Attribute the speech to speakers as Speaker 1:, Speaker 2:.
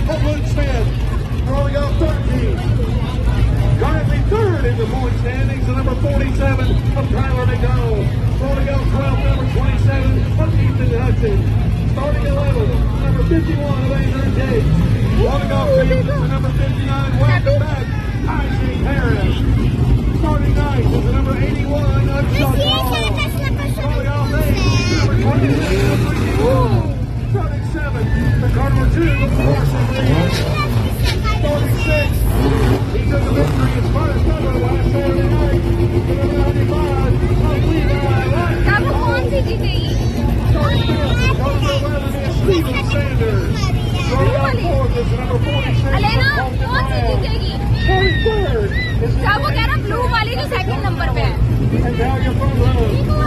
Speaker 1: Homewood Smith throwing off 13. Currently third in the point standings, the number 47 of Tyler McDonald. Throwing off 12, number 27 of Ethan Hudson. Starting 11, number 51 of Andrew Gates. Throwing off 10, the number 59, welcome back, Isaac Harris. Starting 9 is the number 81 of Chuck Hall. Throwing off 8, number 27 of Ricky Wood. Starting 7, the Cardinal 2 of Carson Reed. Starting 6, he took the victory as far as cover last Saturday night. The number 95 of Levi Light. Starting 5th, number 11 is Stephen Sanders. Starting out 4th is the number 46 of Colton Brown. Starting 3rd is the number 8
Speaker 2: blue वाली जो second number पे है
Speaker 1: and now your front row.